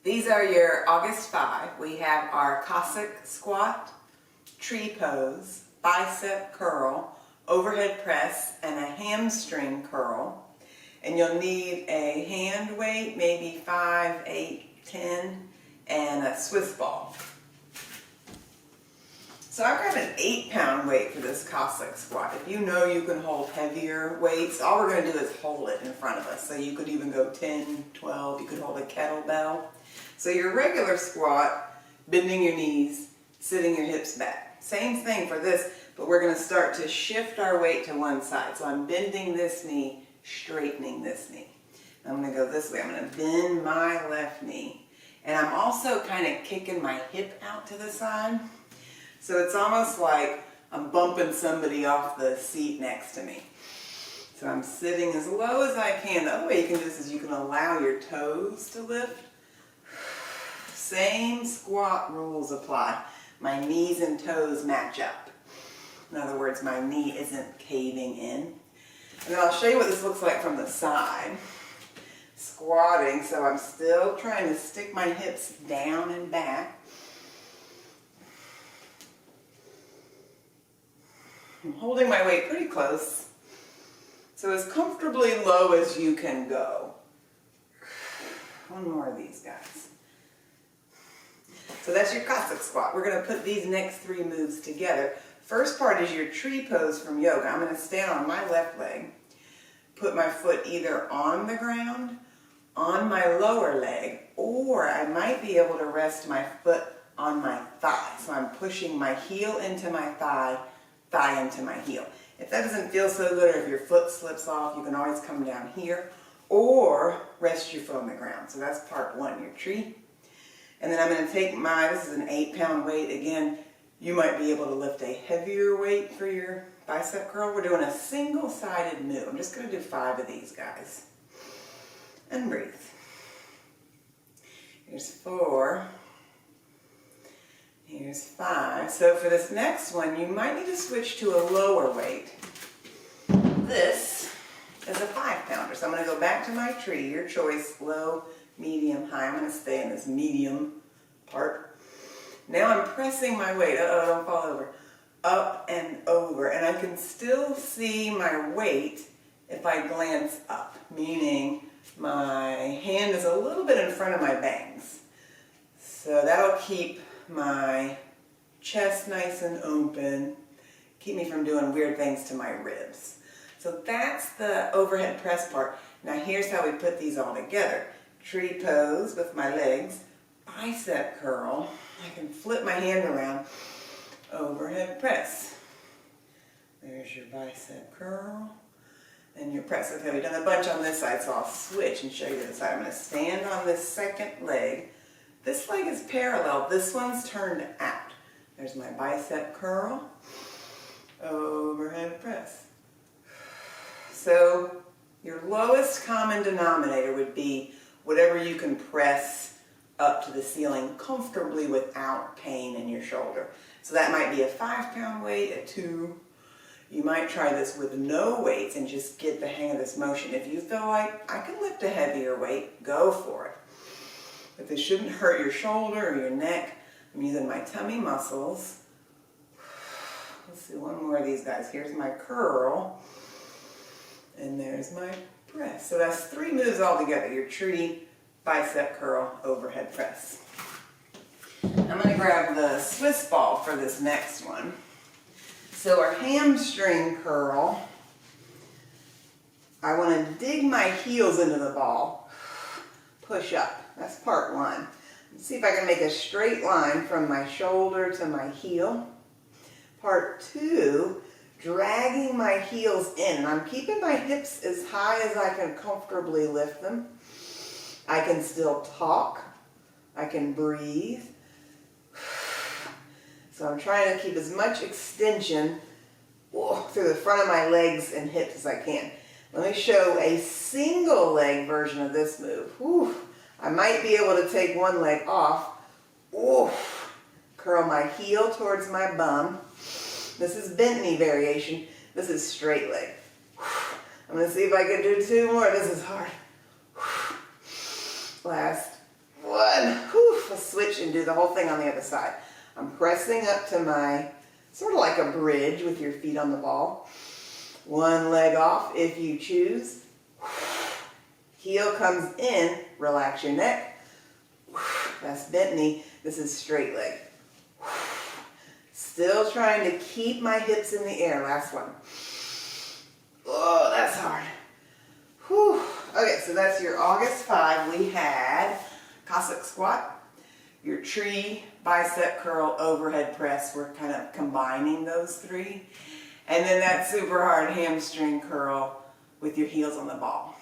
These are your August 5. We have our Cossack squat, tree pose, bicep curl, overhead press, and a hamstring curl. And you'll need a hand weight, maybe 5, 8, 10, and a Swiss ball. So I grabbed an 8-pound weight for this Cossack squat. If you know you can hold heavier weights, all we're going to do is hold it in front of us. So you could even go 10, 12, you could hold a kettlebell. So your regular squat, bending your knees, sitting your hips back. Same thing for this, but we're going to start to shift our weight to one side. So I'm bending this knee, straightening this knee. I'm going to go this way. I'm going to bend my left knee. And I'm also kind of kicking my hip out to the side. So it's almost like I'm bumping somebody off the seat next to me. So I'm sitting as low as I can. The other way you can do this is you can allow your toes to lift. Same squat rules apply. My knees and toes match up. In other words, my knee isn't caving in. And then I'll show you what this looks like from the side. Squatting, so I'm still trying to stick my hips down and back. I'm holding my weight pretty close, so as comfortably low as you can go. One more of these guys. So that's your Cossack squat. We're going to put these next 3 moves together. First part is your tree pose from yoga. I'm going to stand on my left leg, put my foot either on the ground, on my lower leg, or I might be able to rest my foot on my thigh. So I'm pushing my heel into my thigh, thigh into my heel. If that doesn't feel so good, or if your foot slips off, you can always come down here or rest your foot on the ground. So that's part 1, your tree. And then I'm going to take this is an 8-pound weight. Again, you might be able to lift a heavier weight for your bicep curl. We're doing a single-sided move. I'm just going to do 5 of these guys. And breathe. Here's 4. Here's 5. So for this next one, you might need to switch to a lower weight. This is a 5-pounder. So I'm going to go back to my tree, your choice, low, medium, high. I'm going to stay in this medium part. Now I'm pressing my weight, don't fall over, up and over. And I can still see my weight if I glance up, meaning my hand is a little bit in front of my bangs. So that'll keep my chest nice and open, keep me from doing weird things to my ribs. So that's the overhead press part. Now here's how we put these all together. Tree pose with my legs, bicep curl. I can flip my hand around, overhead press. There's your bicep curl and your press. Okay, we've done a bunch on this side, so I'll switch and show you this side. I'm going to stand on this second leg. This leg is parallel. This one's turned out. There's my bicep curl, overhead press. So your lowest common denominator would be whatever you can press up to the ceiling comfortably without pain in your shoulder. So that might be a 5-pound weight, a 2. You might try this with no weights and just get the hang of this motion. If you feel like I can lift a heavier weight, go for it. But this shouldn't hurt your shoulder or your neck. I'm using my tummy muscles. Let's do one more of these guys. Here's my curl. And there's my press. So that's 3 moves all together. Your tree, bicep curl, overhead press. I'm going to grab the Swiss ball for this next one. So our hamstring curl, I want to dig my heels into the ball. Push up. That's part 1. Let's see if I can make a straight line from my shoulder to my heel. Part 2, dragging my heels in. I'm keeping my hips as high as I can comfortably lift them. I can still talk. I can breathe. So I'm trying to keep as much extension through the front of my legs and hips as I can. Let me show a single leg version of this move. Whew. I might be able to take one leg off. Oof. Curl my heel towards my bum. This is bent knee variation. This is straight leg. I'm going to see if I can do 2 more. This is hard. Last. Whoa. one. Whew, let's switch and do the whole thing on the other side. I'm pressing up to my, sort of like a bridge with your feet on the ball. One leg off if you choose. Heel comes in, relax your neck. That's bent knee. This is straight leg. Still trying to keep my hips in the air. Last one. Oh, that's hard. Whew. Okay, so that's your August 5. We had Cossack squat, your tree, bicep curl, overhead press. We're kind of combining those three. And then that super hard hamstring curl with your heels on the ball.